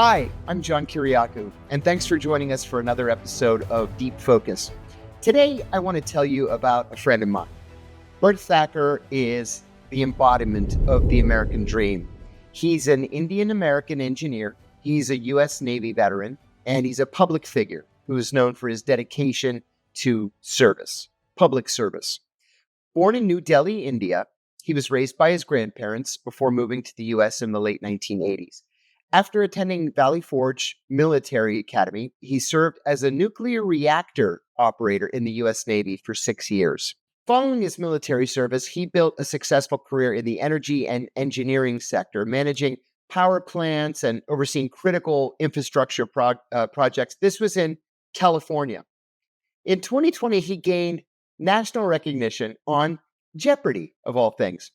Hi, I'm John Kiriakou, and thanks for joining us for another episode of Deep Focus. Today, I want to tell you about a friend of mine. Burt Thakur is the embodiment of the American dream. He's an Indian-American engineer, he's a U.S. Navy veteran, and he's a public figure who is known for his dedication to service, public service. Born in New Delhi, India, he was raised by his grandparents before moving to the U.S. in the late 1980s. After attending Valley Forge Military Academy, he served as a nuclear reactor operator in the U.S. Navy for 6 years. Following his military service, he built a successful career in the energy and engineering sector, managing power plants and overseeing critical infrastructure projects. This was in California. In 2020, he gained national recognition on Jeopardy, of all things,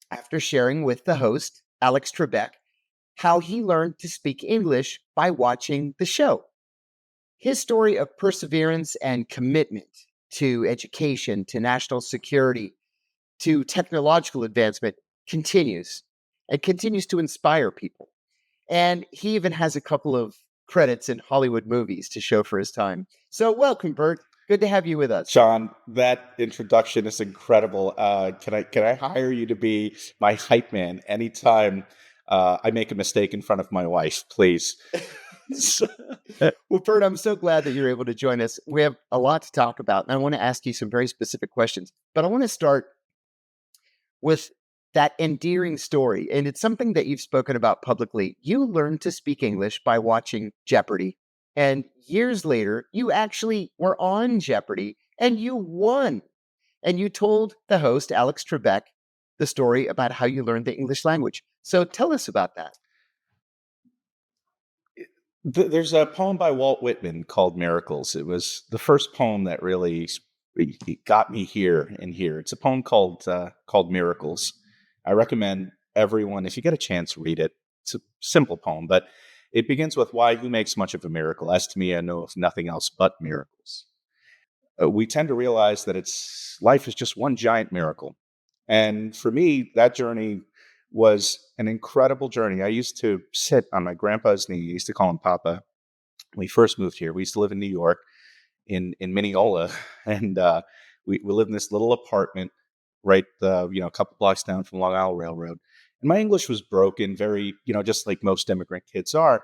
after sharing with the host, Alex Trebek, how he learned to speak English by watching the show. His story of perseverance and commitment to education, to national security, to technological advancement continues to inspire people. And he even has a couple of credits in Hollywood movies to show for his time. So welcome, Burt. Good to have you with us. John, that introduction is incredible. Can I hire you to be my hype man anytime I make a mistake in front of my wife, please? Well, Burt, I'm so glad that you're able to join us. We have a lot to talk about, and I want to ask you some very specific questions. But I want to start with that endearing story, and it's something that you've spoken about publicly. You learned to speak English by watching Jeopardy, and years later, you actually were on Jeopardy, and you won. And you told the host, Alex Trebek, the story about how you learned the English language. So tell us about that. There's a poem by Walt Whitman called Miracles. It was the first poem that really got me here and here. It's a poem called Miracles. I recommend everyone, if you get a chance, read it. It's a simple poem, but it begins with why who makes much of a miracle. As to me, I know of nothing else but miracles. We tend to realize that life is just one giant miracle. And for me, that journey was an incredible journey. I used to sit on my grandpa's knee. I used to call him Papa. When we first moved here, we used to live in New York, in Mineola, and we lived in this little apartment right, a couple blocks down from Long Island Railroad. And my English was broken, very, just like most immigrant kids are.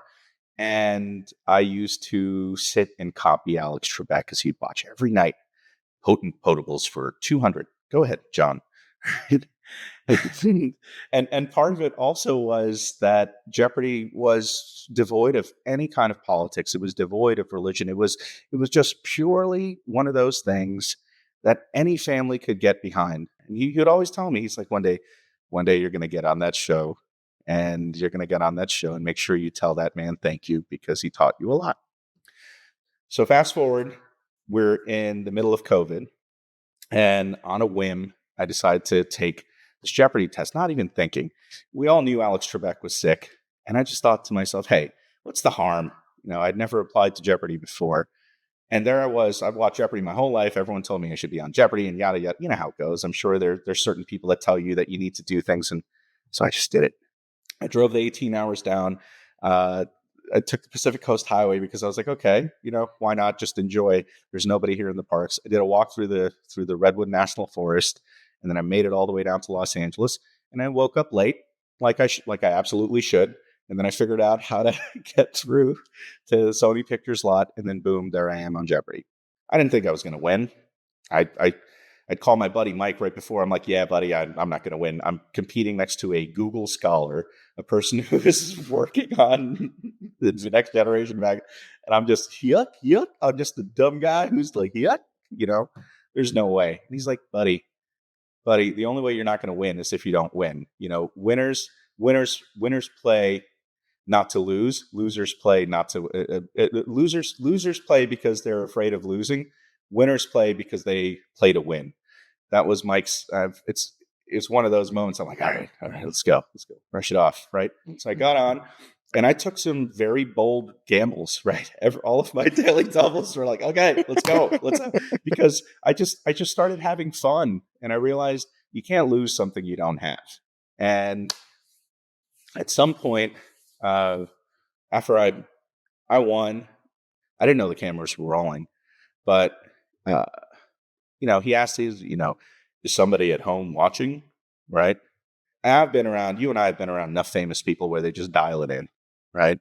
And I used to sit and copy Alex Trebek because he'd watch every night. Potent potables for 200. Go ahead, John. and part of it also was that Jeopardy was devoid of any kind of politics. It was devoid of religion. It was just purely one of those things that any family could get behind. And he would always tell me, he's like, one day you're going to get on that show, and you're going to get on that show and make sure you tell that man thank you because he taught you a lot. So fast forward, we're in the middle of COVID, and on a whim, I decided to take this Jeopardy test, not even thinking. We all knew Alex Trebek was sick, and I just thought to myself, hey, what's the harm? I'd never applied to Jeopardy before. And there I was. I've watched Jeopardy my whole life. Everyone told me I should be on Jeopardy and yada, yada. You know how it goes. I'm sure there's certain people that tell you that you need to do things. And so I just did it. I drove the 18 hours down. I took the Pacific Coast Highway because I was like, okay, why not just enjoy? There's nobody here in the parks. I did a walk through the Redwood National Forest, and then I made it all the way down to Los Angeles. And I woke up late, like I absolutely should. And then I figured out how to get through to the Sony Pictures lot, and then boom, there I am on Jeopardy. I didn't think I was going to win. I'd call my buddy Mike right before. I'm like, yeah, buddy, I'm not going to win. I'm competing next to a Google scholar, a person who is working on the next generation back. And I'm just, yuck. I'm just a dumb guy who's like, yuck, there's no way. And he's like, buddy, the only way you're not going to win is if you don't win. Winners play not to lose. Losers play not to losers play because they're afraid of losing. Winners play because they play to win. That was Mike's. It's one of those moments. I'm like, all right, let's go, brush it off, right? So I got on, and I took some very bold gambles, right? All of my daily doubles were like, okay, let's go, because I just started having fun, and I realized you can't lose something you don't have. And at some point, after I won, I didn't know the cameras were rolling, but uh, he asked is somebody at home watching, right? You and I have been around enough famous people where they just dial it in, right?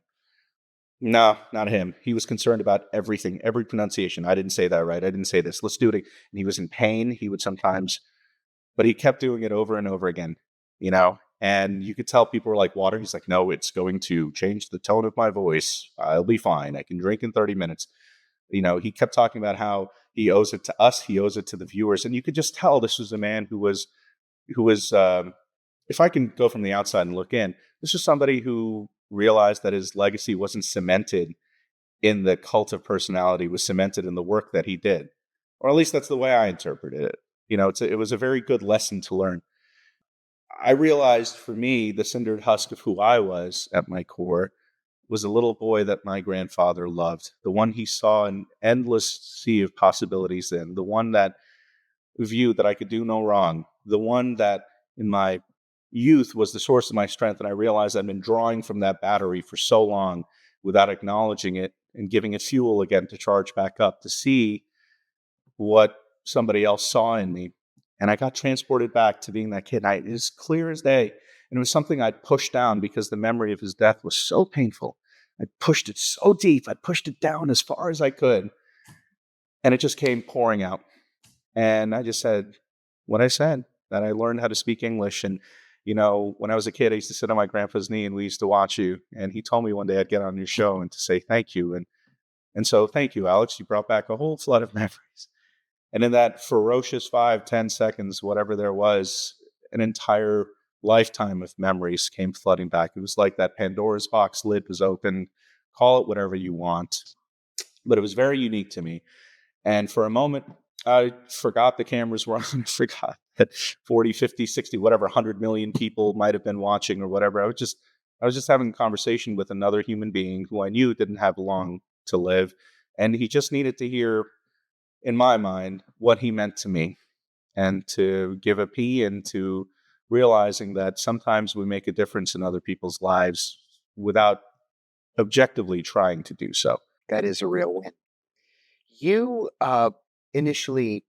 No, not him. He was concerned about everything, every pronunciation. I didn't say that right. I didn't say this. Let's do it. And he was in pain. He would sometimes, but he kept doing it over and over again, and you could tell people were like water. He's like, no, it's going to change the tone of my voice. I'll be fine. I can drink in 30 minutes. He kept talking about how he owes it to us. He owes it to the viewers. And you could just tell this was a man who was, if I can go from the outside and look in, this is somebody who realized that his legacy wasn't cemented in the cult of personality, was cemented in the work that he did. Or at least that's the way I interpreted it. It was a very good lesson to learn. I realized for me, the cindered husk of who I was at my core was a little boy that my grandfather loved, the one he saw an endless sea of possibilities in, the one that viewed that I could do no wrong, the one that in my youth was the source of my strength. And I realized I'd been drawing from that battery for so long without acknowledging it and giving it fuel again to charge back up to see what somebody else saw in me. And I got transported back to being that kid. It was clear as day. And it was something I'd pushed down because the memory of his death was so painful. I pushed it so deep. I pushed it down as far as I could. And it just came pouring out. And I just said what I said, that I learned how to speak English. And, when I was a kid, I used to sit on my grandpa's knee and we used to watch you. And he told me one day I'd get on your show and to say thank you. And so thank you, Alex. You brought back a whole flood of memories. And in that ferocious 5-10 seconds, whatever there was, an entire lifetime of memories came flooding back. It was like that Pandora's box lid was open. Call it whatever you want. But it was very unique to me. And for a moment, I forgot the cameras were on. I forgot that 40, 50, 60, whatever, 100 million people might have been watching or whatever. I was just having a conversation with another human being who I knew didn't have long to live. And he just needed to hear, in my mind, what he meant to me, and to give a P into realizing that sometimes we make a difference in other people's lives without objectively trying to do so. That is a real win. You initially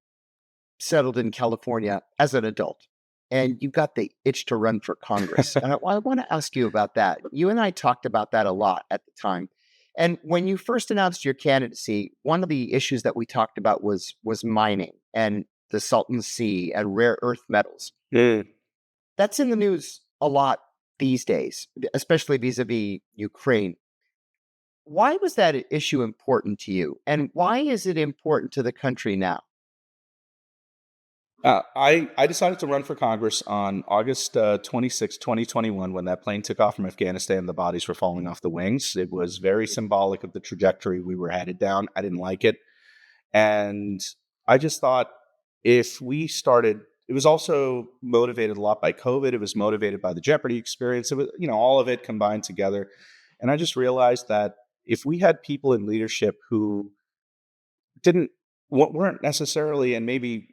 settled in California as an adult, and you got the itch to run for Congress. And I want to ask you about that. You and I talked about that a lot at the time. And when you first announced your candidacy, one of the issues that we talked about was mining and the Salton Sea and rare earth metals. That's in the news a lot these days, especially vis-a-vis Ukraine. Why was that issue important to you? And why is it important to the country now? I decided to run for Congress on August 26, 2021, when that plane took off from Afghanistan. The bodies were falling off the wings. It was very symbolic of the trajectory we were headed down. I didn't like it. And I just thought if we started, it was also motivated a lot by COVID. It was motivated by the Jeopardy experience. It was, all of it combined together. And I just realized that if we had people in leadership who weren't necessarily, and maybe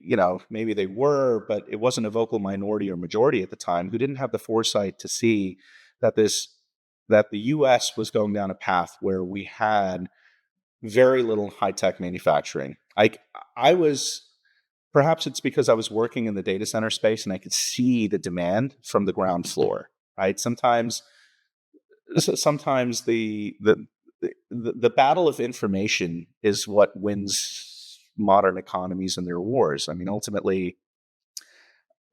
they were, but it wasn't a vocal minority or majority at the time, who didn't have the foresight to see that the U.S. was going down a path where we had very little high-tech manufacturing. I was, perhaps it's because I was working in the data center space and I could see the demand from the ground floor, right? Sometimes the battle of information is what wins modern economies and their wars. I mean, ultimately,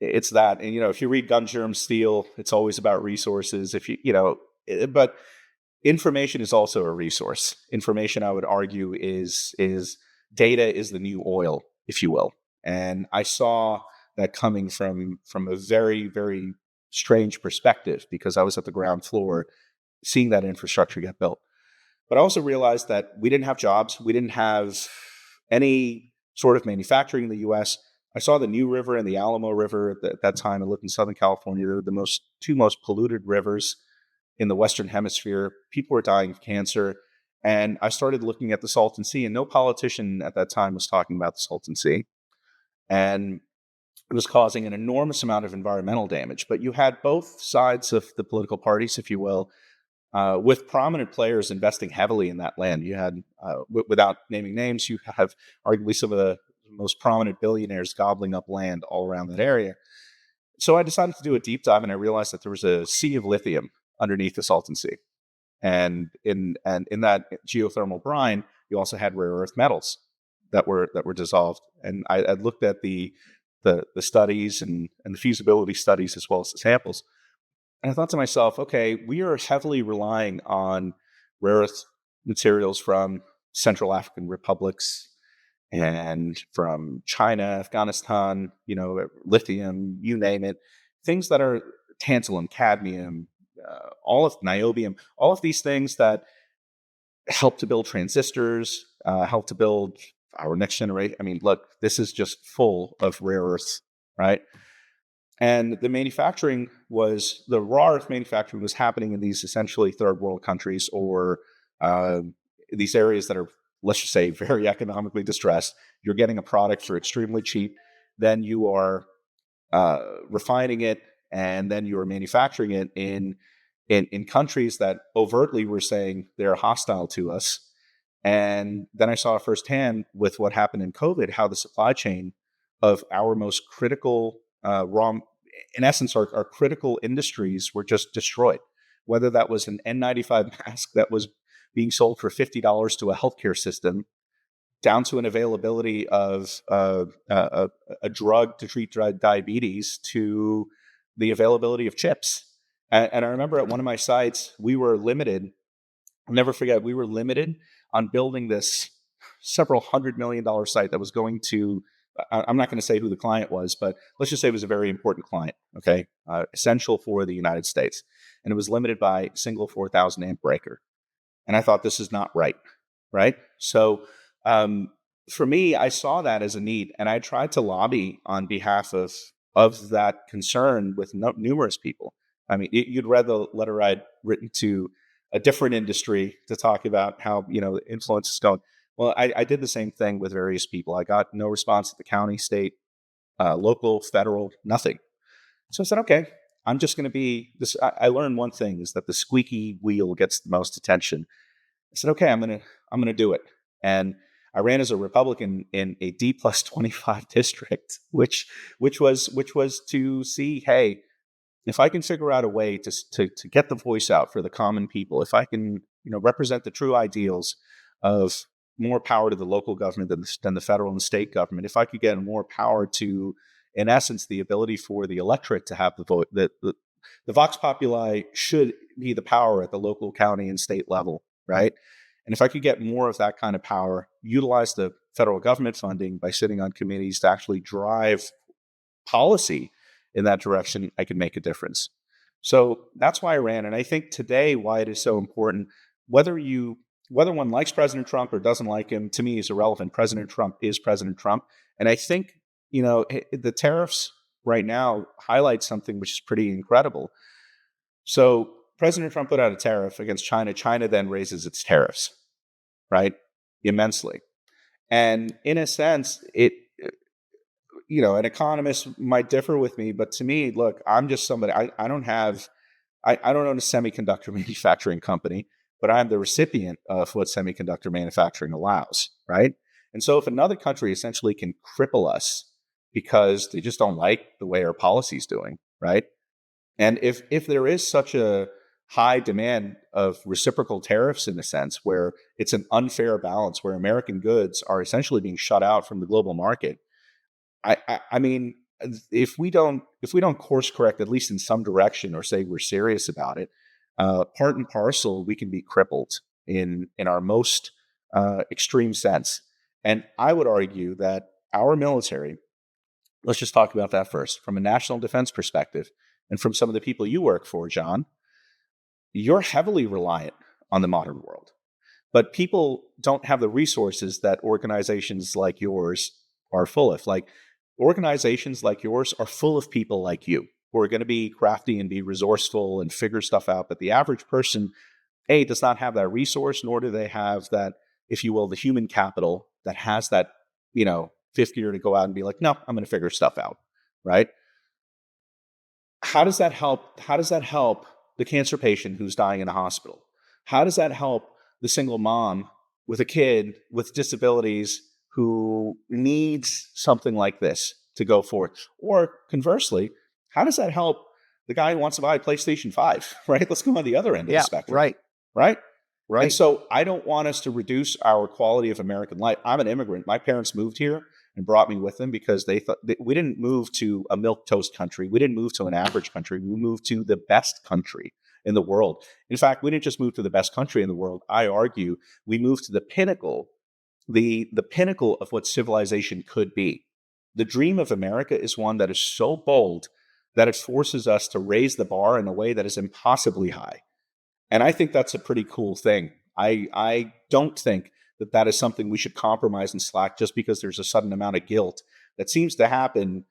it's that. And if you read Gun Germ Steel, it's always about resources. But information is also a resource. Information, I would argue, is data is the new oil, if you will. And I saw that coming from a very, very strange perspective because I was at the ground floor seeing that infrastructure get built. But I also realized that we didn't have jobs. We didn't have any sort of manufacturing in the U.S. I saw the New River and the Alamo River at that time. I lived in Southern California. They were the two most polluted rivers in the Western Hemisphere. People were dying of cancer. And I started looking at the Salton Sea, and no politician at that time was talking about the Salton Sea. And it was causing an enormous amount of environmental damage. But you had both sides of the political parties, if you will, with prominent players investing heavily in that land. You had, without naming names, you have arguably some of the most prominent billionaires gobbling up land all around that area. So I decided to do a deep dive, and I realized that there was a sea of lithium underneath the Salton Sea. And in that geothermal brine, you also had rare earth metals that were dissolved. And I looked at the studies and the feasibility studies as well as the samples. And I thought to myself, okay, we are heavily relying on rare earth materials from Central African republics and from China, Afghanistan, lithium, you name it, things that are tantalum, cadmium, all of niobium, all of these things that help to build transistors, help to build our next generation. I mean, look, this is just full of rare earths, right? And the raw earth manufacturing was happening in these essentially third world countries, or these areas that are, let's just say, very economically distressed. You're getting a product for extremely cheap, then you are refining it, and then you are manufacturing it in countries that overtly were saying they're hostile to us. And then I saw firsthand with what happened in COVID, how the supply chain of our most critical in essence, our critical industries were just destroyed. Whether that was an N95 mask that was being sold for $50 to a healthcare system, down to an availability of a drug to treat diabetes, to the availability of chips. And I remember at one of my sites, we were limited. I'll never forget, we were limited on building this several $100 million site that was going to, I'm not going to say who the client was, but let's just say it was a very important client, okay? Essential for the United States. And it was limited by a single 4,000 amp breaker. And I thought, this is not right? So for me, I saw that as a need, and I tried to lobby on behalf of that concern with numerous people. I mean, you'd read the letter I'd written to a different industry to talk about how, the influence is going. Well, I did the same thing with various people. I got no response at the county, state, local, federal, nothing. So I said, okay, I'm just going to be this. I learned one thing, is that the squeaky wheel gets the most attention. I said, okay, I'm going to do it. And I ran as a Republican in a D+25 district, which was to see, hey, if I can figure out a way to get the voice out for the common people, if I can, represent the true ideals of more power to the local government than the federal and state government, if I could get more power to, in essence, the ability for the electorate to have the vote, the vox populi should be the power at the local, county, and state level, right? And if I could get more of that kind of power, utilize the federal government funding by sitting on committees to actually drive policy in that direction, I could make a difference. So that's why I ran. And I think today why it is so important, whether one likes President Trump or doesn't like him, to me is irrelevant. President Trump is President Trump. And I think, the tariffs right now highlight something which is pretty incredible. So President Trump put out a tariff against China. China then raises its tariffs, right? Immensely. And in a sense, an economist might differ with me, but to me, look, I'm just somebody, I don't own a semiconductor manufacturing company, but I'm the recipient of what semiconductor manufacturing allows, right? And so if another country essentially can cripple us because they just don't like the way our policy is doing, right? And if there is such a high demand of reciprocal tariffs, in a sense, where it's an unfair balance, where American goods are essentially being shut out from the global market, I mean, if we don't course correct, at least in some direction, or say we're serious about it, part and parcel, we can be crippled in our most extreme sense. And I would argue that our military, let's just talk about that first, from a national defense perspective, and from some of the people you work for, John, you're heavily reliant on the modern world. But people don't have the resources that organizations like yours are full of. Like, organizations like yours are full of people like you who are going to be crafty and be resourceful and figure stuff out. But the average person, A, does not have that resource, nor do they have that, if you will, the human capital that has that, fifth gear to go out and be like, no, I'm going to figure stuff out, right? How does that help? How does that help the cancer patient who's dying in a hospital? How does that help the single mom with a kid with disabilities who needs something like this to go forward? Or conversely, how does that help the guy who wants to buy a PlayStation 5, right? Let's go on the other end of the Yeah, spectrum, right, right? And right. so I don't want us to reduce our quality of American life. I'm an immigrant. My parents moved here and brought me with them because they thought we didn't move to a milk toast country. We didn't move to an average country. We moved to the best country in the world. In fact, we didn't just move to the best country in the world. I argue we moved to the pinnacle, the pinnacle of what civilization could be. The dream of America is one that is so bold that it forces us to raise the bar in a way that is impossibly high. And I think that's a pretty cool thing. I don't think that that is something we should compromise and slack just because there's a sudden amount of guilt that seems to happen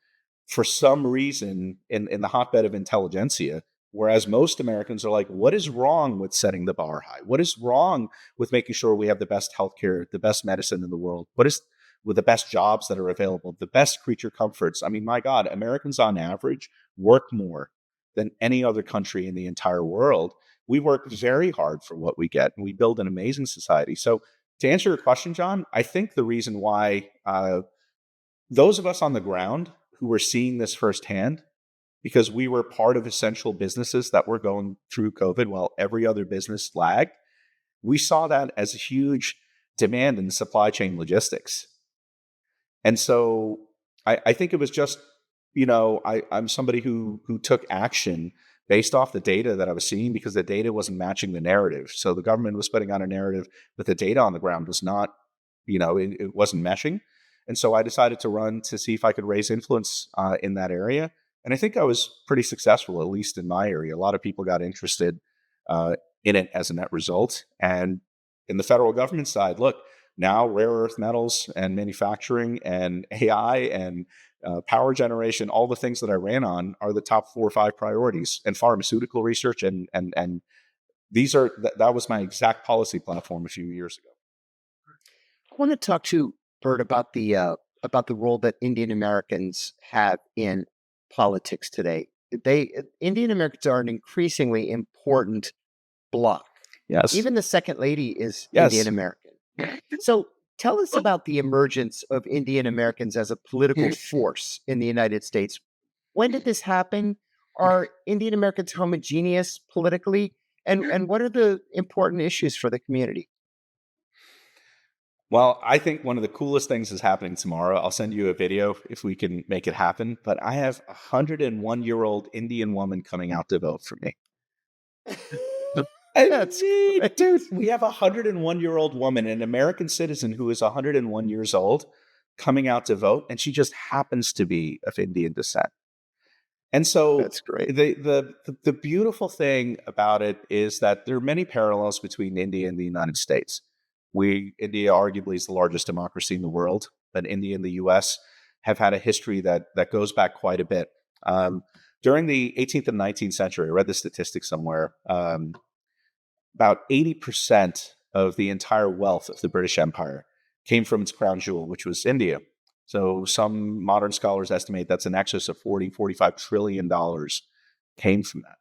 for some reason in the hotbed of intelligentsia. Whereas most Americans are like, what is wrong with setting the bar high? What is wrong with making sure we have the best healthcare, the best medicine in the world? What is with the best jobs that are available, the best creature comforts? I mean, my God, Americans on average work more than any other country in the entire world. We work very hard for what we get, and we build an amazing society. So, to answer your question, John, I think the reason why those of us on the ground who were seeing this firsthand, because we were part of essential businesses that were going through COVID while every other business lagged, we saw that as a huge demand in supply chain logistics. And so I think it was just, I'm somebody who took action based off the data that I was seeing because the data wasn't matching the narrative. So the government was putting out a narrative, but the data on the ground was not, it wasn't meshing. And so I decided to run to see if I could raise influence in that area. And I think I was pretty successful, at least in my area. A lot of people got interested in it as a net result. And in the federal government side, look, now rare earth metals and manufacturing and AI and power generation, all the things that I ran on are the top 4 or 5 priorities, and pharmaceutical research. And these are, that was my exact policy platform a few years ago. I want to talk to Burt about the role that Indian Americans have in politics today. Indian Americans are an increasingly important bloc. Yes. Even the Second Lady is Yes. Indian American. So tell us about the emergence of Indian Americans as a political force in the United States. When did this happen? Are Indian Americans homogeneous politically? And what are the important issues for the community? Well, I think one of the coolest things is happening tomorrow. I'll send you a video if we can make it happen. But I have a 101-year-old Indian woman coming out to vote for me. That's Dude, we have a 101-year-old woman, an American citizen who is 101 years old, coming out to vote, and she just happens to be of Indian descent. And so That's great. the beautiful thing about it is that there are many parallels between India and the United States. India arguably is the largest democracy in the world, but India and the U.S. have had a history that goes back quite a bit. During the 18th and 19th century, I read the statistics somewhere. About 80% of the entire wealth of the British Empire came from its crown jewel, which was India. So some modern scholars estimate that's in excess of $45 trillion came from that.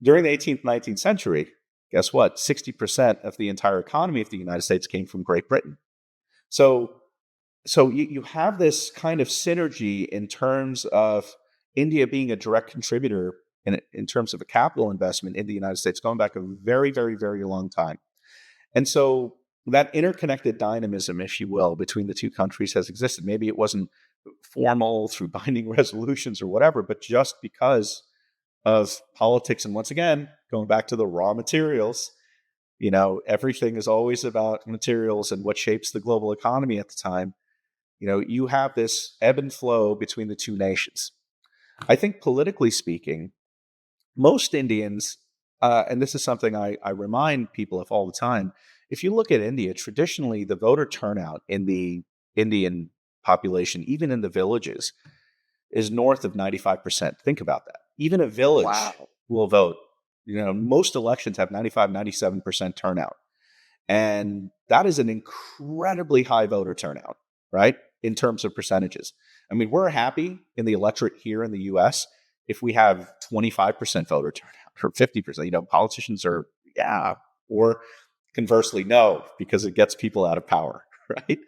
During the 18th, 19th century, guess what? 60% of the entire economy of the United States came from Great Britain. So you have this kind of synergy in terms of India being a direct contributor in terms of a capital investment in the United States, going back a very, very, very long time. And so that interconnected dynamism, if you will, between the two countries has existed. Maybe it wasn't formal through binding resolutions or whatever, but just because of politics. And once again, going back to the raw materials, everything is always about materials and what shapes the global economy at the time. You have this ebb and flow between the two nations. I think politically speaking, most Indians, and this is something I remind people of all the time, if you look at India, traditionally the voter turnout in the Indian population, even in the villages, is north of 95%. Think about that. Even a village will vote. Most elections have 95, 97% turnout. And that is an incredibly high voter turnout, right? In terms of percentages. I mean, we're happy in the electorate here in the US if we have 25% voter turnout or 50%. Politicians are, or conversely, no, because it gets people out of power, right?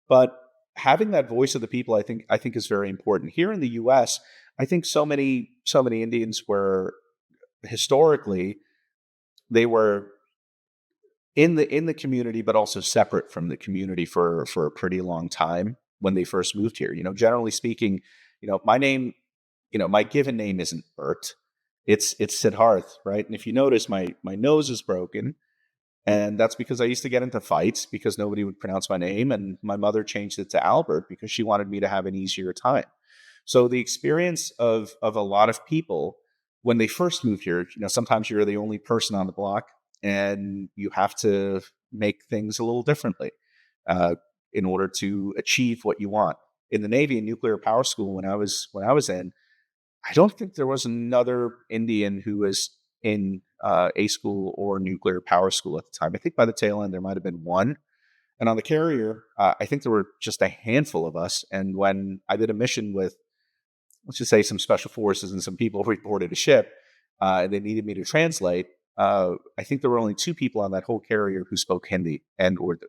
But having that voice of the people, I think is very important. Here in the U.S., I think so many Indians were historically they were in the community, but also separate from the community for a pretty long time when they first moved here. Generally speaking, my name, my given name isn't Burt. It's Siddharth, right? And if you notice, my nose is broken, and that's because I used to get into fights because nobody would pronounce my name, and my mother changed it to Albert because she wanted me to have an easier time. So the experience of a lot of people when they first move here, sometimes you're the only person on the block, and you have to make things a little differently uh, in order to achieve what you want. In the Navy and nuclear power school, when I was in, I don't think there was another Indian who was in A school or nuclear power school at the time. I think by the tail end there might have been one. And on the carrier, I think there were just a handful of us. And when I did a mission with, let's just say, some special forces and some people reported a ship, and they needed me to translate, I think there were only two people on that whole carrier who spoke Hindi and Urdu.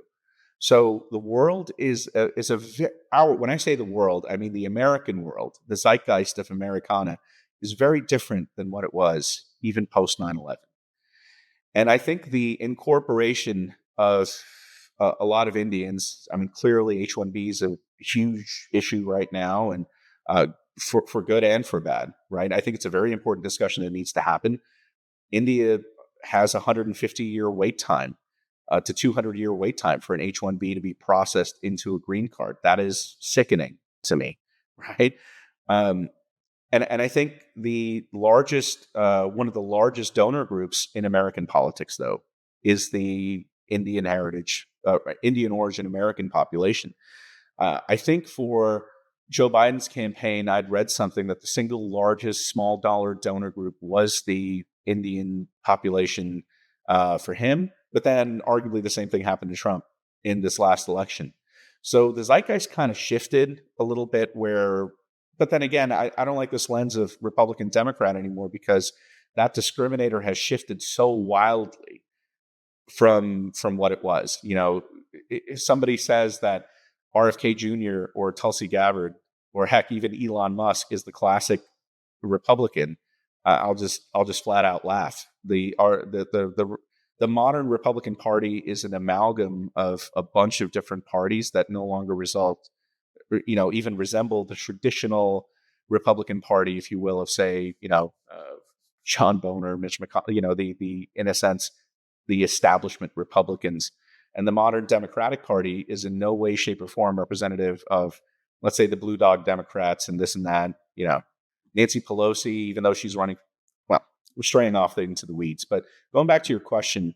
So the world when I say the world, I mean the American world, the zeitgeist of Americana is very different than what it was even post 9/11. And I think the incorporation of a lot of Indians, I mean, clearly H-1B is a huge issue right now, and for good and for bad, right? I think it's a very important discussion that needs to happen. India has a 150-year wait time to 200-year wait time for an H-1B to be processed into a green card. That is sickening to me, right? Um, and I think one of the largest donor groups in American politics, though, is the Indian heritage, Indian origin American population. I think for Joe Biden's campaign, I'd read something that the single largest small dollar donor group was the Indian population for him. But then arguably the same thing happened to Trump in this last election. So the zeitgeist kind of shifted a little bit but then again, I don't like this lens of Republican Democrat anymore because that discriminator has shifted so wildly from what it was. If somebody says that RFK Jr. or Tulsi Gabbard or heck, even Elon Musk is the classic Republican, I'll just flat out laugh. The modern Republican Party is an amalgam of a bunch of different parties that no longer even resemble the traditional Republican Party, if you will, of say, John Boehner, Mitch McConnell, the in a sense, the establishment Republicans. And the modern Democratic Party is in no way, shape, or form representative of, let's say, the Blue Dog Democrats and this and that. Nancy Pelosi, even though she's running, well, we're straying off into the weeds. But going back to your question,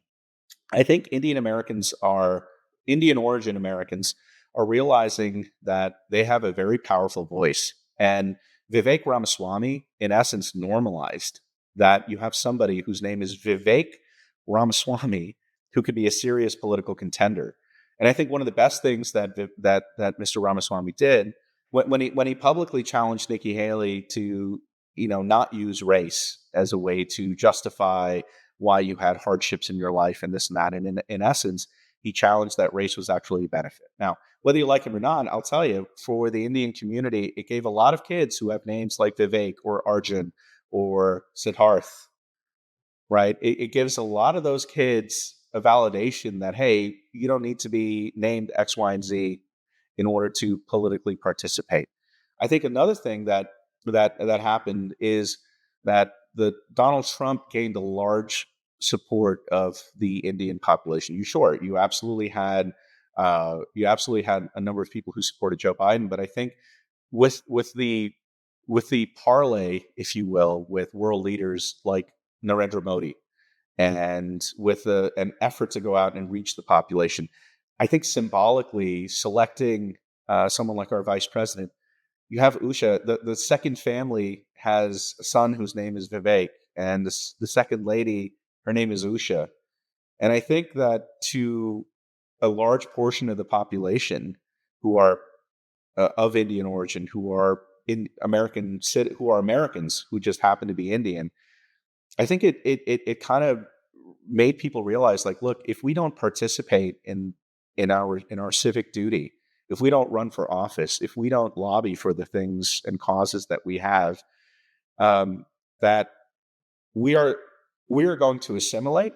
I think Indian origin Americans are realizing that they have a very powerful voice. And Vivek Ramaswamy, in essence, normalized that you have somebody whose name is Vivek Ramaswamy who could be a serious political contender. And I think one of the best things that Mr. Ramaswamy did when he publicly challenged Nikki Haley to not use race as a way to justify why you had hardships in your life and this and that. And in essence, he challenged that race was actually a benefit. Now, whether you like him or not, I'll tell you, for the Indian community, it gave a lot of kids who have names like Vivek or Arjun or Siddharth, right? It gives a lot of those kids a validation that, hey, you don't need to be named X, Y, and Z in order to politically participate. I think another thing that happened is that the Donald Trump gained a large support of the Indian population. You absolutely had a number of people who supported Joe Biden, but I think with the parlay, if you will, with world leaders like Narendra Modi, and with an effort to go out and reach the population, I think symbolically selecting someone like our vice president, you have Usha. The second family has a son whose name is Vivek, and the second lady, her name is Usha. And I think that to a large portion of the population who are of Indian origin, who are who are Americans who just happen to be Indian, I think it kind of made people realize, like, look, if we don't participate in our civic duty, if we don't run for office, if we don't lobby for the things and causes that we have, that we are going to assimilate,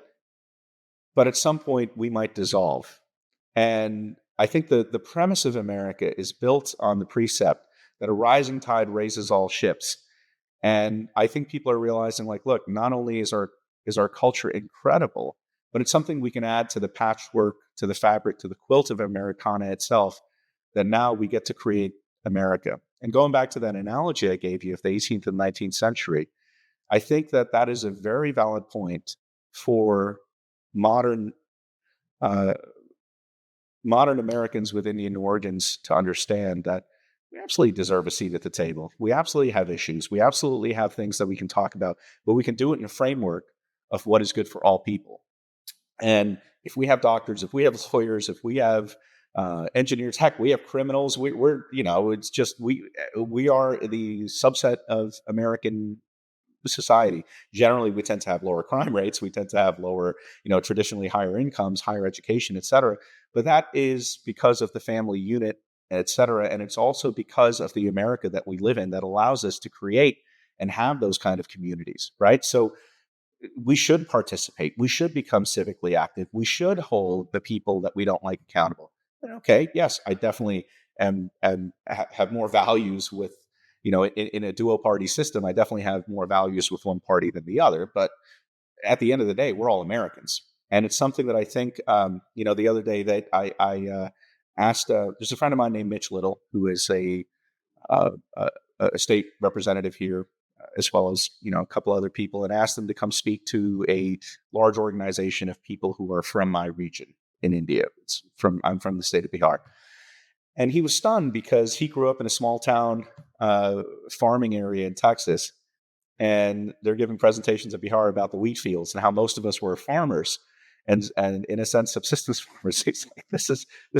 but at some point we might dissolve. And I think the premise of America is built on the precept that a rising tide raises all ships. And I think people are realizing, like, look, not only is our culture incredible, but it's something we can add to the patchwork, to the fabric, to the quilt of Americana itself, that now we get to create America. And going back to that analogy I gave you of the 18th and 19th century, I think that that is a very valid point for modern uh, modern Americans with Indian origins to understand that we absolutely deserve a seat at the table. We absolutely have issues. We absolutely have things that we can talk about, but we can do it in a framework of what is good for all people. And if we have doctors, if we have lawyers, if we have engineers, heck, we have criminals. We're it's just we are the subset of American society. Generally, we tend to have lower crime rates. We tend to have lower, traditionally higher incomes, higher education, et cetera. But that is because of the family unit, et cetera. And it's also because of the America that we live in that allows us to create and have those kind of communities, right? So we should participate. We should become civically active. We should hold the people that we don't like accountable. Okay, yes, I definitely have more values with, in a dual party system. I definitely have more values with one party than the other. But at the end of the day, we're all Americans, and it's something that I think, the other day that I asked. There's a friend of mine named Mitch Little, who is uh, a state representative here, as well as a couple other people, and asked them to come speak to a large organization of people who are from my region in India. I'm from the state of Bihar, and he was stunned because he grew up in a small town farming area in Texas, and they're giving presentations at Bihar about the wheat fields and how most of us were farmers. And in a sense, subsistence farmers. He's like, this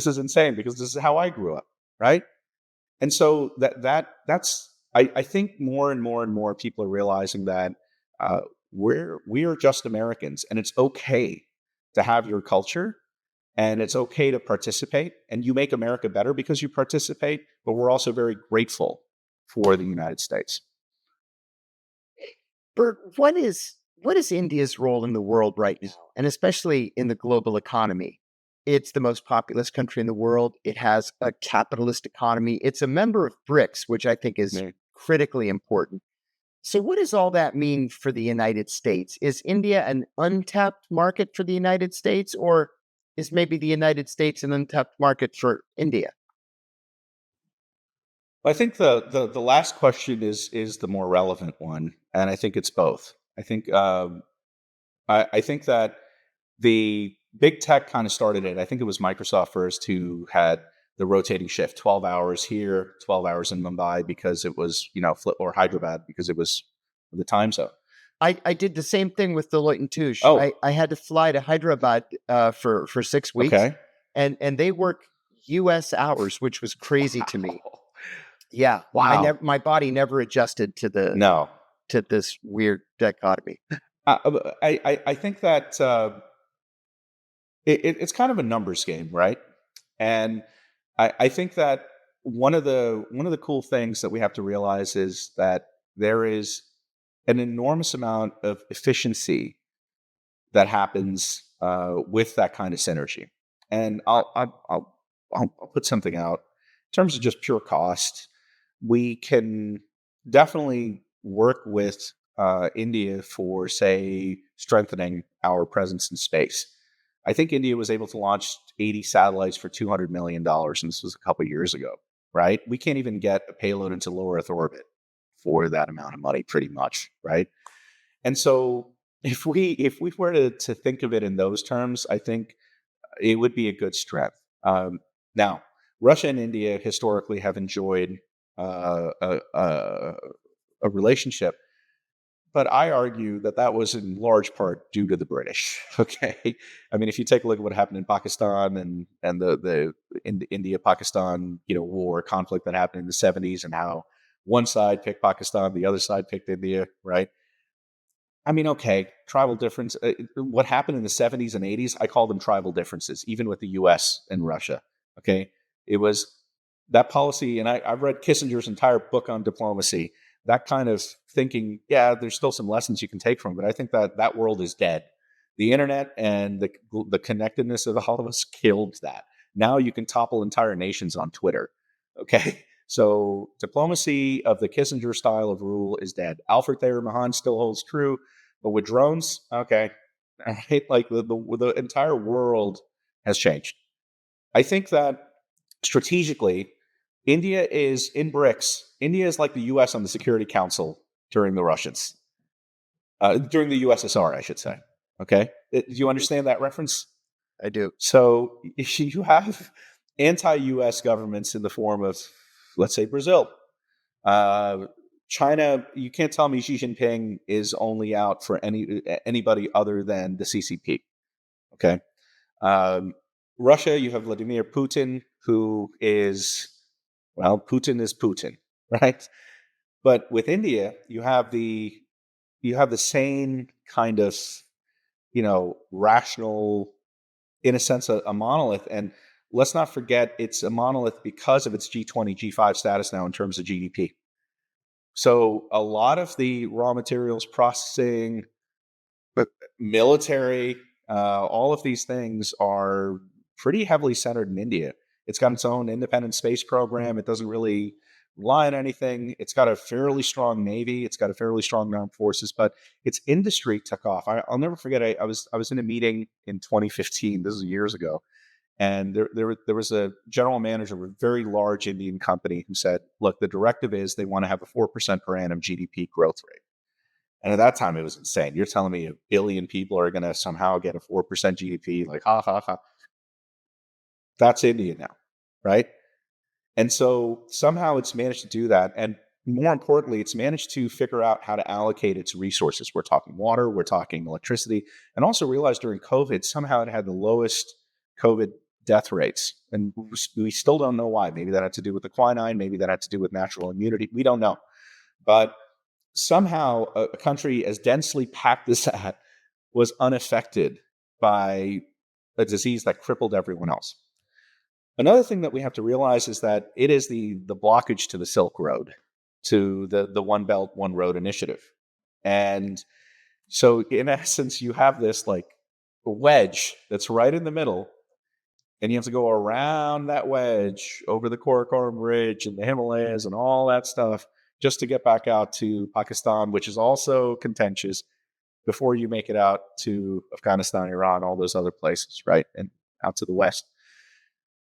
is insane because this is how I grew up, right? And so that's I think more and more and more people are realizing that we are just Americans, and it's okay to have your culture, and it's okay to participate, and you make America better because you participate. But we're also very grateful for the United States. Bert, what is India's role in the world right now, and especially in the global economy? It's the most populous country in the world. It has a capitalist economy. It's a member of BRICS, which I think is critically important. So, what does all that mean for the United States? Is India an untapped market for the United States, or is maybe the United States an untapped market for India? I think the last question is the more relevant one, and I think it's both. I think that the big tech kind of started it. I think it was Microsoft first who had the rotating shift, 12 hours here, 12 hours in Mumbai because it was, or Hyderabad because it was the time zone. I did the same thing with Deloitte and Touche. Oh, I had to fly to Hyderabad for 6 weeks, okay. and they work U.S. hours, which was crazy to me. Yeah, Wow. my body never adjusted No. to this weird dichotomy. I think that it's kind of a numbers game, right? And I think that one of the cool things that we have to realize is that there is an enormous amount of efficiency that happens with that kind of synergy. And I'll put something out in terms of just pure cost. We can definitely work with India for, say, strengthening our presence in space. I think India was able to launch 80 satellites for $200 million, and this was a couple of years ago, right? We can't even get a payload into low Earth orbit for that amount of money, pretty much, right? And so if we were to think of it in those terms, I think it would be a good strength. Now, Russia and India historically have enjoyed a relationship, but I argue that that was in large part due to the British. Okay, I mean, if you take a look at what happened in Pakistan and the India Pakistan war conflict that happened in the 70s, and how one side picked Pakistan, the other side picked India, right? I mean, okay, tribal difference. What happened in the 70s and 80s, I call them tribal differences, even with the US and Russia. Okay. It was that policy, and I've read Kissinger's entire book on diplomacy. That kind of thinking, yeah, there's still some lessons you can take from it, but I think that that world is dead. The internet and the connectedness of all of us killed that. Now you can topple entire nations on Twitter. Okay. So diplomacy of the Kissinger style of rule is dead. Alfred Thayer Mahan still holds true. But with drones, okay, all right, like the entire world has changed. I think that strategically, India is in BRICS. India is like the U.S. on the Security Council during the Russians, during the USSR, I should say. Okay, do you understand that reference? I do. So you have anti-U.S. governments in the form of, let's say, Brazil. Uh, China, you can't tell me Xi Jinping is only out for anybody other than the CCP. Okay. Um, Russia, you have Vladimir Putin, who is, well, Putin is Putin, right? But with India, you have the same kind of, rational, in a sense, a monolith. And let's not forget, it's a monolith because of its G20, G5 status now in terms of GDP. So a lot of the raw materials processing, but military, all of these things are pretty heavily centered in India. It's got its own independent space program. It doesn't really rely on anything. It's got a fairly strong navy. It's got a fairly strong armed forces, but its industry took off. I'll never forget. I was in a meeting in 2015. This is years ago, and there was a general manager of a very large Indian company who said, look, the directive is they want to have a 4% per annum GDP growth rate. And at that time, it was insane. You're telling me a billion people are going to somehow get a 4% GDP? Like, ha, ha, ha. That's India now, right? And so somehow it's managed to do that. And more importantly, it's managed to figure out how to allocate its resources. We're talking water, we're talking electricity, and also realized during COVID, somehow it had the lowest COVID death rates. And we still don't know why. Maybe that had to do with the quinine, maybe that had to do with natural immunity. We don't know. But somehow a country as densely packed as that was unaffected by a disease that crippled everyone else. Another thing that we have to realize is that it is the blockage to the Silk Road, to the One Belt, One Road initiative. And so in essence, you have this like wedge that's right in the middle, and you have to go around that wedge over the Karakoram Ridge and the Himalayas and all that stuff just to get back out to Pakistan, which is also contentious, before you make it out to Afghanistan, Iran, all those other places, right? And out to the west.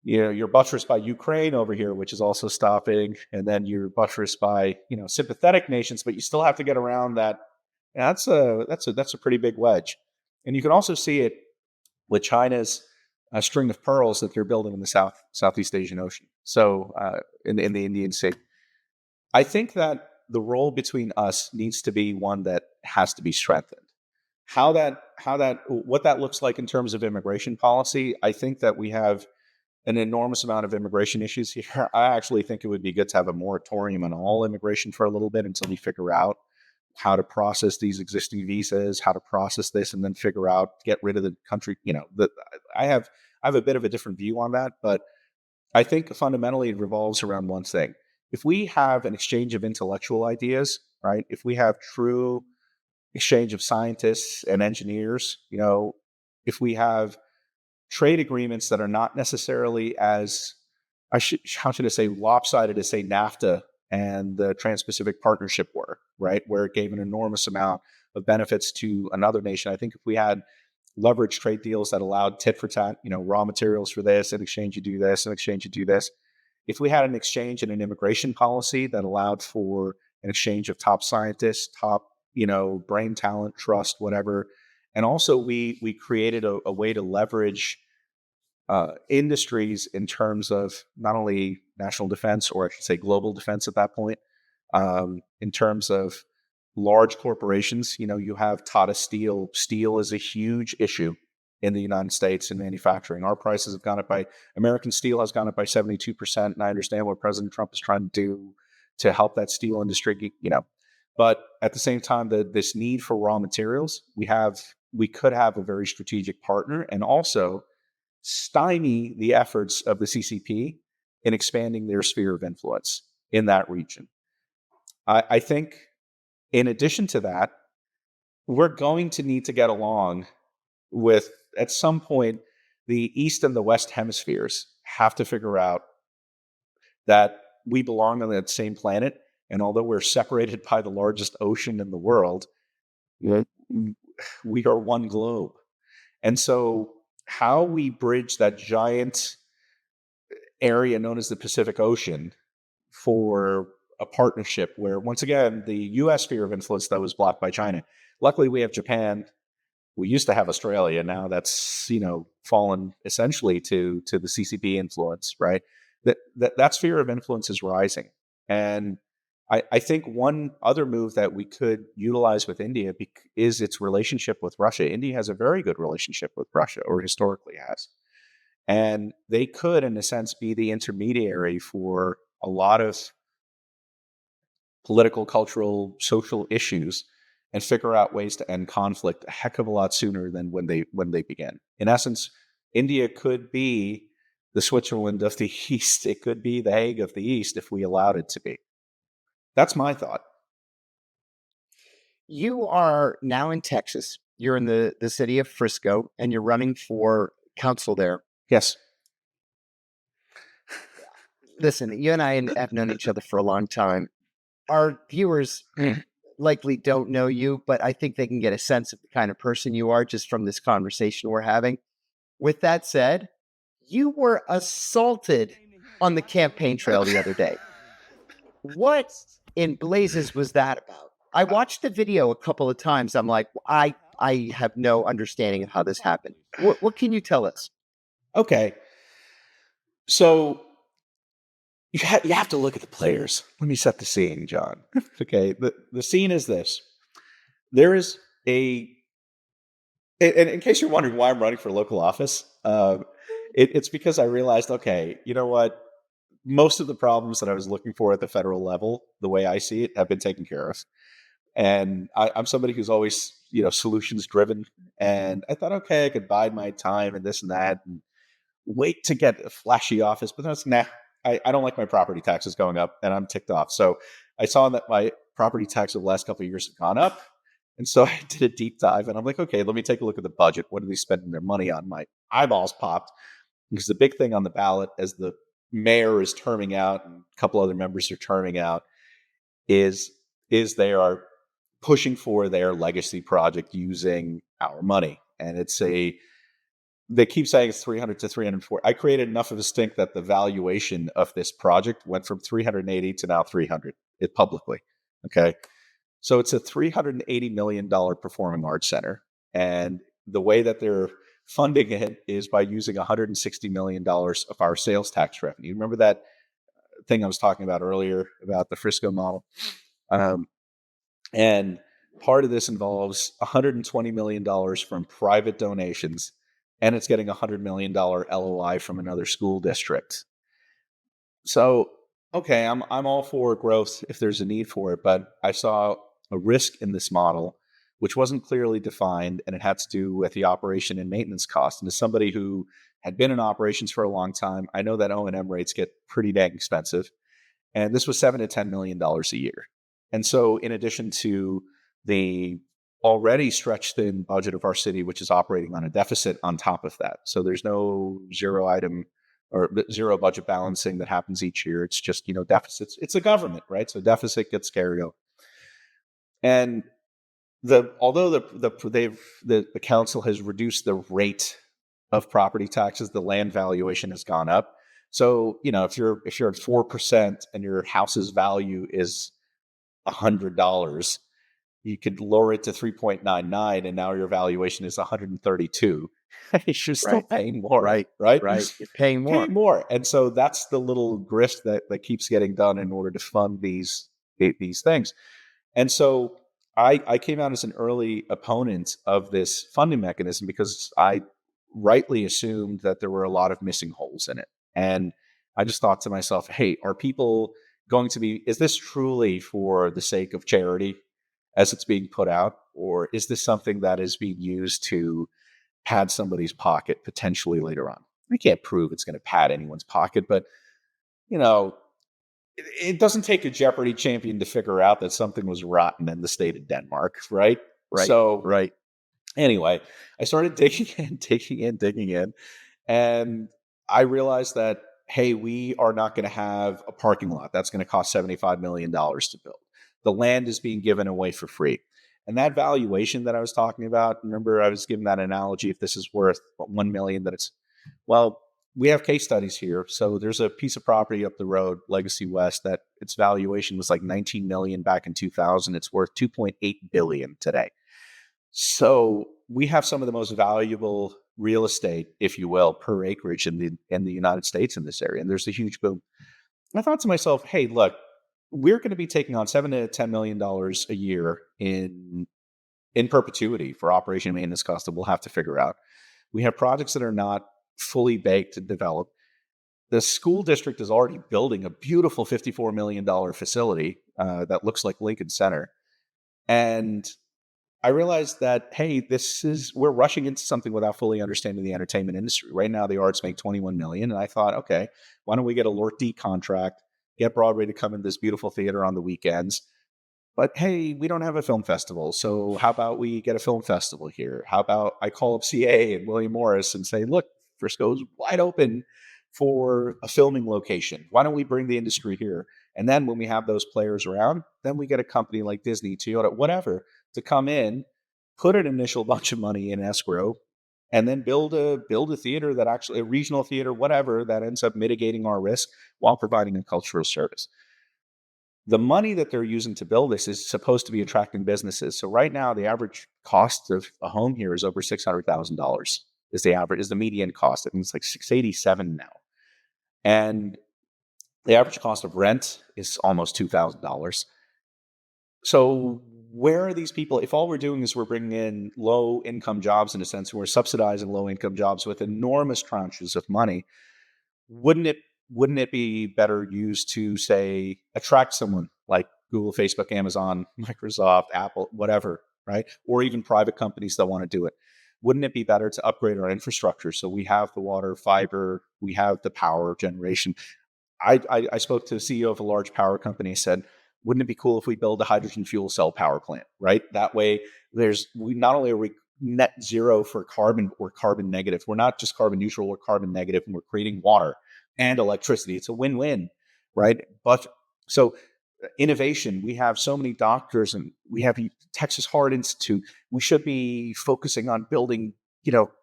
You're buttressed by Ukraine over here, which is also stopping, and then you're buttressed by sympathetic nations, but you still have to get around that. That's a pretty big wedge, and you can also see it with China's string of pearls that they're building in the Southeast Asian Ocean. So in the Indian Sea, I think that the role between us needs to be one that has to be strengthened. What that looks like in terms of immigration policy, I think that we have an enormous amount of immigration issues here. I actually think it would be good to have a moratorium on all immigration for a little bit until we figure out how to process these existing visas, how to process this, and then figure out, get rid of the country. I have a bit of a different view on that, but I think fundamentally it revolves around one thing. If we have an exchange of intellectual ideas, right? If we have true exchange of scientists and engineers, if we have trade agreements that are not necessarily as, how should I say, lopsided as, say, NAFTA and the Trans-Pacific Partnership were, right? Where it gave an enormous amount of benefits to another nation. I think if we had leveraged trade deals that allowed tit for tat, raw materials for this, in exchange you do this, in exchange you do this. If we had an exchange and an immigration policy that allowed for an exchange of top scientists, top, brain talent, trust, whatever. And also we created a way to leverage industries in terms of not only national defense, or I should say global defense at that point, in terms of large corporations. You have Tata Steel. Steel is a huge issue in the United States in manufacturing. Our prices have gone up American steel has gone up by 72%. And I understand what President Trump is trying to do to help that steel industry, But at the same time, this need for raw materials, we could have a very strategic partner and also stymie the efforts of the CCP in expanding their sphere of influence in that region. I think in addition to that, we're going to need to get along with, at some point, the East and the West hemispheres have to figure out that we belong on that same planet. And although we're separated by the largest ocean in the world, we are one globe. And so how we bridge that giant area known as the Pacific Ocean for a partnership where, once again, the U.S. sphere of influence that was blocked by China. Luckily, we have Japan. We used to have Australia. Now that's fallen essentially to the CCP influence, right? That sphere of influence is rising, and I think one other move that we could utilize with India is its relationship with Russia. India has a very good relationship with Russia, or historically has, and they could, in a sense, be the intermediary for a lot of political, cultural, social issues and figure out ways to end conflict a heck of a lot sooner than when they begin. In essence, India could be the Switzerland of the East. It could be the Hague of the East if we allowed it to be. That's my thought. You are now in Texas. You're in the city of Frisco, and you're running for council there. Yes. Listen, you and I have known each other for a long time. Our viewers likely don't know you, but I think they can get a sense of the kind of person you are just from this conversation we're having. With that said, you were assaulted on the campaign trail the other day. What in blazes was that about? I watched the video a couple of times. I'm like, I have no understanding of how this happened. What can you tell us? Okay. So you have to look at the players. Let me set the scene, John. Okay. The scene is this. There is and in case you're wondering why I'm running for local office, it's because I realized, okay, you know what? Most of the problems that I was looking for at the federal level, the way I see it, have been taken care of. And I'm somebody who's always, solutions driven. And I thought, okay, I could bide my time and this and that and wait to get a flashy office. But that's I don't like my property taxes going up, and I'm ticked off. So I saw that my property tax over the last couple of years have gone up. And so I did a deep dive, and I'm like, okay, let me take a look at the budget. What are they spending their money on? My eyeballs popped because the big thing on the ballot, as the mayor is terming out and a couple other members are terming out, is they are pushing for their legacy project using our money. And they keep saying it's 300 to 340. I created enough of a stink that the valuation of this project went from 380 to now 300 publicly. Okay. So it's a $380 million performing arts center. And the way that they're funding it is by using $160 million of our sales tax revenue. Remember that thing I was talking about earlier about the Frisco model? And part of this involves $120 million from private donations, and it's getting a $100 million LOI from another school district. So, okay, I'm all for growth if there's a need for it, but I saw a risk in this model which wasn't clearly defined, and it had to do with the operation and maintenance costs. And as somebody who had been in operations for a long time, I know that O&M rates get pretty dang expensive. And this was $7 to $10 million a year. And so in addition to the already stretched thin budget of our city, which is operating on a deficit on top of that. So there's no zero item or zero budget balancing that happens each year. It's just, deficits. It's a government, right? So deficit gets carried over. And although the council has reduced the rate of property taxes, the land valuation has gone up. So, if you're at 4% and your house's value is $100, you could lower it to 3.99, and now your valuation is 132. You're still paying more, right? You're paying more. And so that's the little grist that keeps getting done in order to fund these things. And so I came out as an early opponent of this funding mechanism because I rightly assumed that there were a lot of missing holes in it. And I just thought to myself, hey, are people going to be, is this truly for the sake of charity as it's being put out? Or is this something that is being used to pad somebody's pocket potentially later on? I can't prove it's going to pad anyone's pocket, but you know, it doesn't take a Jeopardy champion to figure out that something was rotten in the state of Denmark, right? Right. So Right. anyway, I started digging in, and I realized that, hey, we are not going to have a parking lot. That's going to cost $75 million to build. The land is being given away for free. And that valuation that I was talking about, remember I was giving that analogy, if this is worth 1 million, that it's, well, we have case studies here. So there's a piece of property up the road, Legacy West, that its valuation was like 19 million back in 2000. It's worth 2.8 billion today. So we have some of the most valuable real estate, if you will, per acreage in the United States in this area. And there's a huge boom. I thought to myself, hey, look, we're going to be taking on $7 to $10 million a year in perpetuity for operation and maintenance costs that we'll have to figure out. We have projects that are not fully baked to develop. The school district is already building a beautiful $54 million facility that looks like Lincoln Center. And I realized that, hey, we're rushing into something without fully understanding the entertainment industry. Right now, the arts make 21 million. And I thought, okay, why don't we get a Lort D contract, get Broadway to come in this beautiful theater on the weekends? But hey, we don't have a film festival. So how about we get a film festival here? How about I call up CA and William Morris and say, look, Frisco's wide open for a filming location. Why don't we bring the industry here? And then when we have those players around, then we get a company like Disney, Toyota, whatever, to come in, put an initial bunch of money in escrow, and then build a theater that actually, a regional theater, whatever, that ends up mitigating our risk while providing a cultural service. The money that they're using to build this is supposed to be attracting businesses. So right now, the average cost of a home here is over $600,000. Is the median cost. I think it's like $687 now, and the average cost of rent is almost $2,000. So where are these people? If all we're doing is we're bringing in low income jobs, in a sense, we're subsidizing low income jobs with enormous tranches of money, wouldn't it be better used to, say, attract someone like Google, Facebook, Amazon, Microsoft, Apple, whatever, right? Or even private companies that want to do it. Wouldn't it be better to upgrade our infrastructure so we have the water, fiber, we have the power generation? I spoke to the CEO of a large power company. Said, wouldn't it be cool if we build a hydrogen fuel cell power plant, right? That way, we not only are we net zero for carbon, we're carbon negative. We're not just carbon neutral, we're carbon negative, and we're creating water and electricity. It's a win-win, right? But so innovation, we have so many doctors, and we have Texas Heart Institute. We should be focusing on building,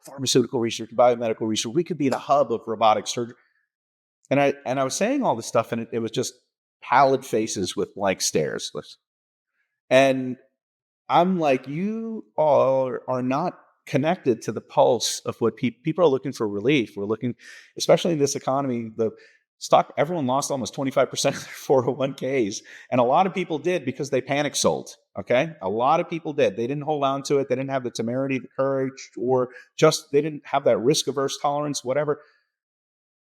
pharmaceutical research, biomedical research. We could be in a hub of robotic surgery. And I was saying all this stuff, and it was just pallid faces with blank stares. And I'm like, you all are not connected to the pulse of what people are looking for relief. We're looking, especially in this economy, the stock, everyone lost almost 25% of their 401ks. And a lot of people did because they panic sold. Okay. A lot of people did. They didn't hold on to it. They didn't have the temerity, the courage, or just they didn't have that risk averse tolerance, whatever.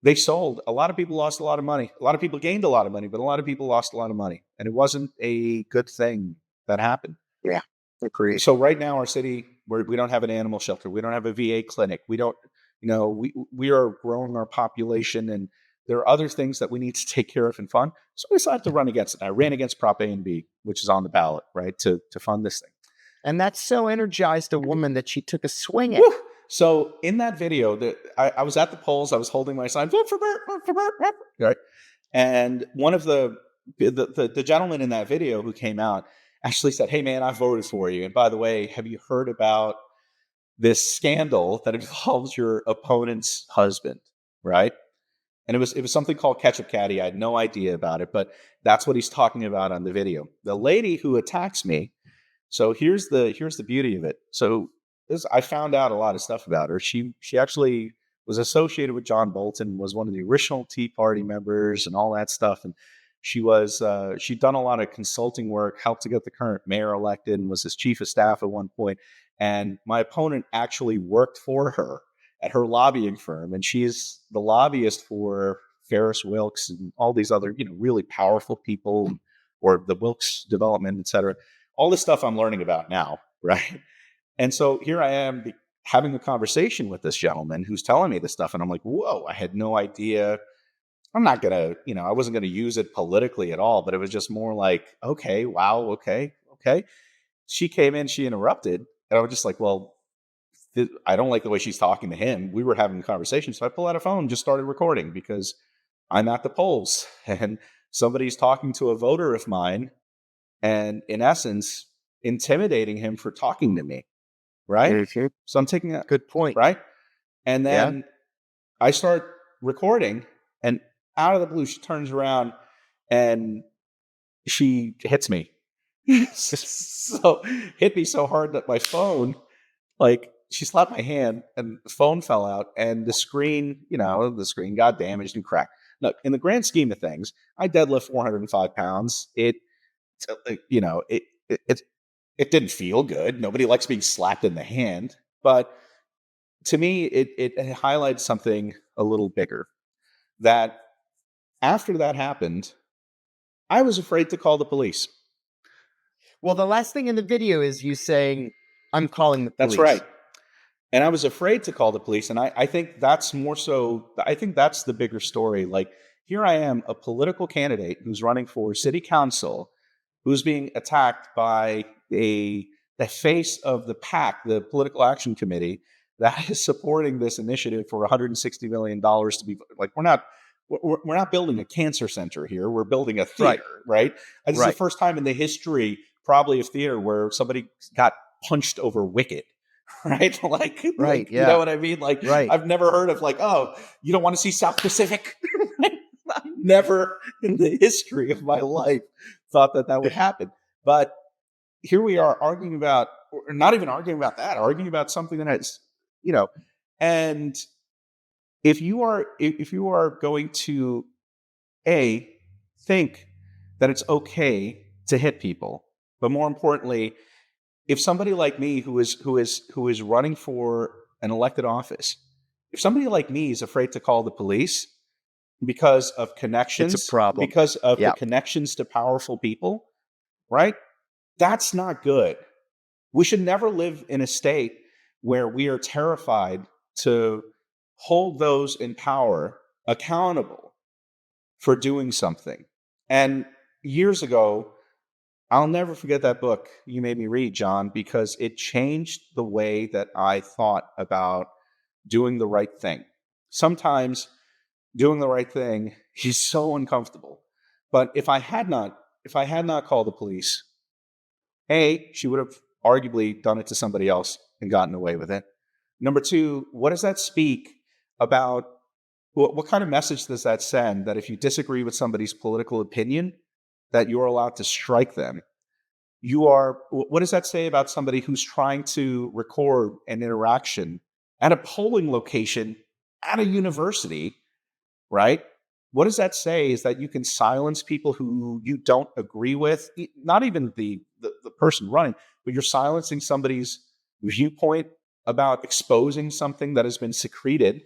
They sold. A lot of people lost a lot of money. A lot of people gained a lot of money, but a lot of people lost a lot of money. And it wasn't a good thing that happened. Yeah. Agreed. So right now, our city, we don't have an animal shelter. We don't have a VA clinic. We don't, we are growing our population, and there are other things that we need to take care of and fund. So I decided to run against it. I ran against Prop A and B, which is on the ballot, right, to fund this thing. And that so energized a woman that she took a swing at. Woo! So in that video, I was at the polls. I was holding my sign, vote for Burt, vote for Burt, right? And one of the gentlemen in that video who came out actually said, "Hey man, I voted for you. And by the way, have you heard about this scandal that involves your opponent's husband?" Right? And it was something called Ketchup Caddy. I had no idea about it, but that's what he's talking about on the video. The lady who attacks me. So here's the beauty of it. So I found out a lot of stuff about her. She actually was associated with John Bolton, was one of the original Tea Party members and all that stuff. And she'd done a lot of consulting work, helped to get the current mayor elected, and was his chief of staff at one point. And my opponent actually worked for her at her lobbying firm. And she's the lobbyist for Ferris Wilks and all these other, really powerful people, or the Wilks development, et cetera. All this stuff I'm learning about now, right? And so here I am having a conversation with this gentleman who's telling me this stuff. And I'm like, whoa, I had no idea. I'm not going to, I wasn't going to use it politically at all, but it was just more like, okay, wow, okay. She came in, she interrupted. And I was just like, well, I don't like the way she's talking to him. We were having a conversation. So I pulled out a phone and just started recording because I'm at the polls and somebody's talking to a voter of mine and, in essence, intimidating him for talking to me. Right? Mm-hmm. So I'm taking that. Good point. Right? And then I start recording, and out of the blue, she turns around and she hits me. So hit me so hard that my phone, she slapped my hand and the phone fell out, and the screen got damaged and cracked. Look, in the grand scheme of things, I deadlift 405 pounds. It didn't feel good. Nobody likes being slapped in the hand. But to me, it highlights something a little bigger. That after that happened, I was afraid to call the police. Well, the last thing in the video is you saying, I'm calling the police. That's right. And I was afraid to call the police. And I think that's more so, I think that's the bigger story. Like, here I am, a political candidate who's running for city council, who's being attacked by the face of the PAC, the Political Action Committee, that is supporting this initiative for $160 million to be like, we're not building a cancer center here. We're building a theater, right? This is the first time in the history, probably, of theater where somebody got punched over Wicked, right? You know what I mean? I've never heard of oh, you don't want to see South Pacific? I've never in the history of my life thought that would happen. But here we are arguing about, or not even arguing about that, arguing about something that is, and if you are going to think that it's okay to hit people, but more importantly, if somebody like me who is running for an elected office, if somebody like me is afraid to call the police because of connections, it's a problem. Because of the connections to powerful people, right? That's not good. We should never live in a state where we are terrified to hold those in power accountable for doing something. And years ago, I'll never forget that book you made me read, John, because it changed the way that I thought about doing the right thing. Sometimes doing the right thing is so uncomfortable. But if I had not called the police, she would have arguably done it to somebody else and gotten away with it. Number two, what does that speak about? What kind of message does that send, that if you disagree with somebody's political opinion, that you're allowed to strike them? What does that say about somebody who's trying to record an interaction at a polling location at a university, right? What does that say is that you can silence people who you don't agree with, not even the person running, but you're silencing somebody's viewpoint about exposing something that has been secreted,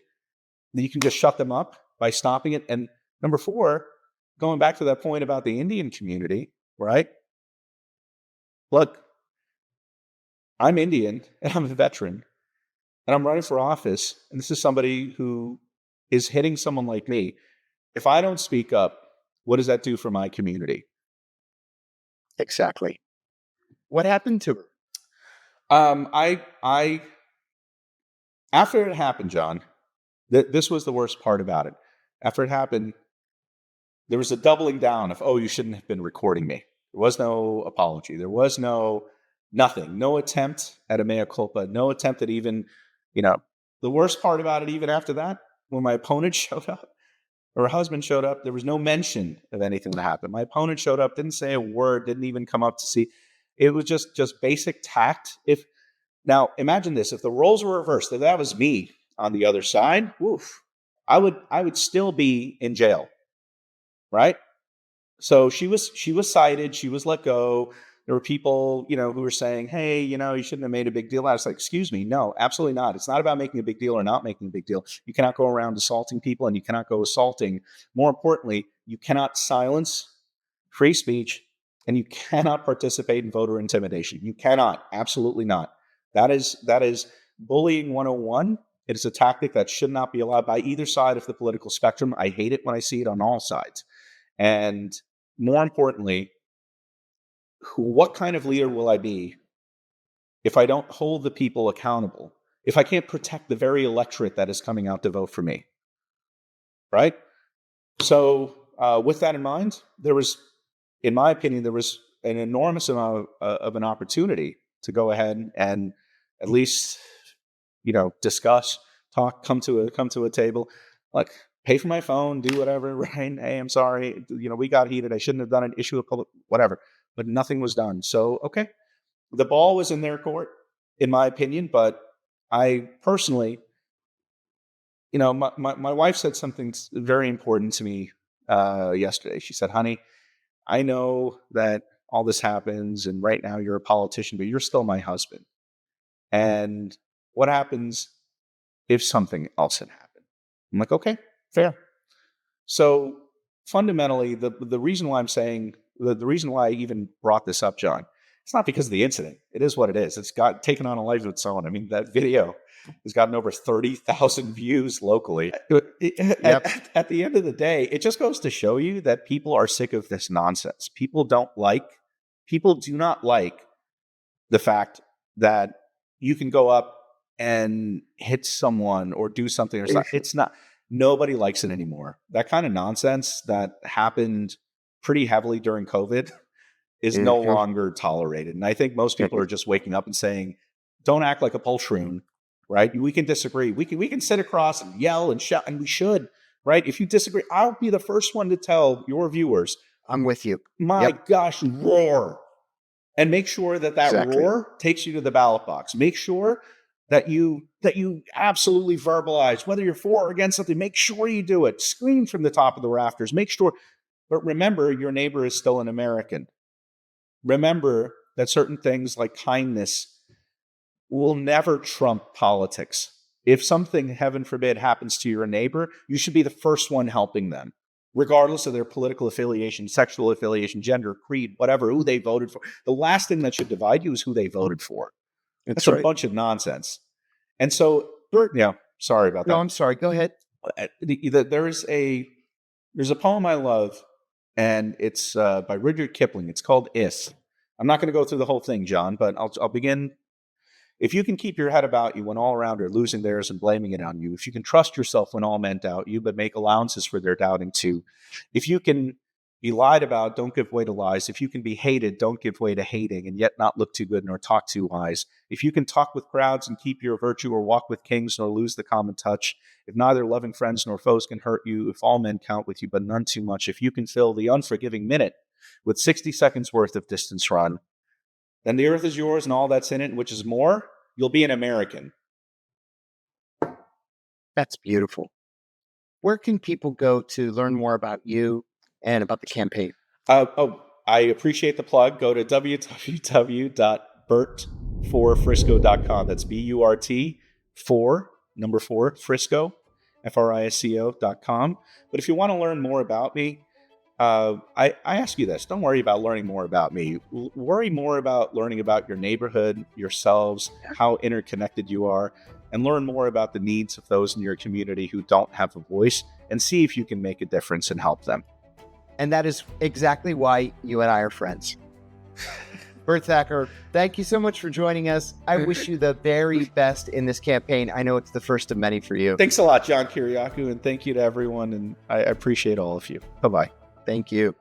that you can just shut them up by stopping it. And number four, going back to that point about the Indian community, right? Look, I'm Indian and I'm a veteran and I'm running for office, and this is somebody who is hitting someone like me. If I don't speak up, what does that do for my community? Exactly. What happened to her? After it happened, John, this was the worst part about it. After it happened, there was a doubling down of, you shouldn't have been recording me. There was no apology. There was nothing. No attempt at a mea culpa. No attempt at even, the worst part about it, even after that, when my opponent showed up, or her husband showed up, there was no mention of anything that happened. My opponent showed up, didn't say a word, didn't even come up to see. It was just basic tact. Now imagine this: if the roles were reversed, if that was me on the other side, I would still be in jail, right? So she was cited, she was let go. There were people, who were saying, hey, you shouldn't have made a big deal out of it. It's like, excuse me, no, absolutely not. It's not about making a big deal or not making a big deal. You cannot go around assaulting people, and you cannot go assaulting. More importantly, you cannot silence free speech, and you cannot participate in voter intimidation. You cannot, absolutely not. That is bullying 101. It is a tactic that should not be allowed by either side of the political spectrum. I hate it when I see it on all sides. And more importantly, what kind of leader will I be if I don't hold the people accountable? If I can't protect the very electorate that is coming out to vote for me, right? So with that in mind, in my opinion, there was an enormous amount of an opportunity to go ahead and at least, discuss, talk, come to a table, like pay for my phone, do whatever, right? Hey, I'm sorry, we got heated. I shouldn't have done an issue of public, whatever, but nothing was done. So, okay, the ball was in their court, in my opinion, but I personally, my wife said something very important to me yesterday. She said, honey, I know that all this happens and right now you're a politician, but you're still my husband. And what happens if something else had happened? I'm like, okay, fair. So fundamentally, the reason why I'm saying, the reason why I even brought this up, John, it's not because of the incident. It is what it is. It's got taken on a life of its own. I mean, that video has gotten over 30,000 views locally. Yep. At the end of the day, it just goes to show you that people are sick of this nonsense. People do not like the fact that you can go up and hit someone or do something or something. It's not, nobody likes it anymore. That kind of nonsense that happened pretty heavily during COVID is no longer tolerated. And I think most people are just waking up and saying, don't act like a poltroon, right? We can disagree. We can sit across and yell and shout, and we should, right? If you disagree, I'll be the first one to tell your viewers, I'm with you. My gosh, roar. And make sure that roar takes you to the ballot box. Make sure that you absolutely verbalize whether you're for or against something. Make sure you do it. Scream from the top of the rafters. Make sure. But remember, your neighbor is still an American. Remember that certain things like kindness will never trump politics. If something, heaven forbid, happens to your neighbor, you should be the first one helping them, regardless of their political affiliation, sexual affiliation, gender, creed, whatever, who they voted for. The last thing that should divide you is who they voted for. That's right. A bunch of nonsense. And so, sorry about that. No, I'm sorry. Go ahead. There's a poem I love, and it's by Rudyard Kipling. It's called Is. I'm not going to go through the whole thing, John, but I'll begin. If you can keep your head about you when all around are losing theirs and blaming it on you, if you can trust yourself when all men doubt you, but make allowances for their doubting too, if you can be lied about, don't give way to lies. If you can be hated, don't give way to hating, and yet not look too good nor talk too wise. If you can talk with crowds and keep your virtue, or walk with kings nor lose the common touch, if neither loving friends nor foes can hurt you, if all men count with you but none too much, if you can fill the unforgiving minute with 60 seconds worth of distance run, then the earth is yours and all that's in it, and which is more, you'll be an American. That's beautiful. Where can people go to learn more about you and about the campaign? I appreciate the plug. Go to www.burt4frisco.com. That's BURT 4 Frisco, FRISCO.com. But if you want to learn more about me, I ask you this. Don't worry about learning more about me. Worry more about learning about your neighborhood, yourselves, how interconnected you are, and learn more about the needs of those in your community who don't have a voice, and see if you can make a difference and help them. And that is exactly why you and I are friends. Burt Thakur, thank you so much for joining us. I wish you the very best in this campaign. I know it's the first of many for you. Thanks a lot, John Kiriakou, and thank you to everyone, and I appreciate all of you. Bye-bye. Thank you.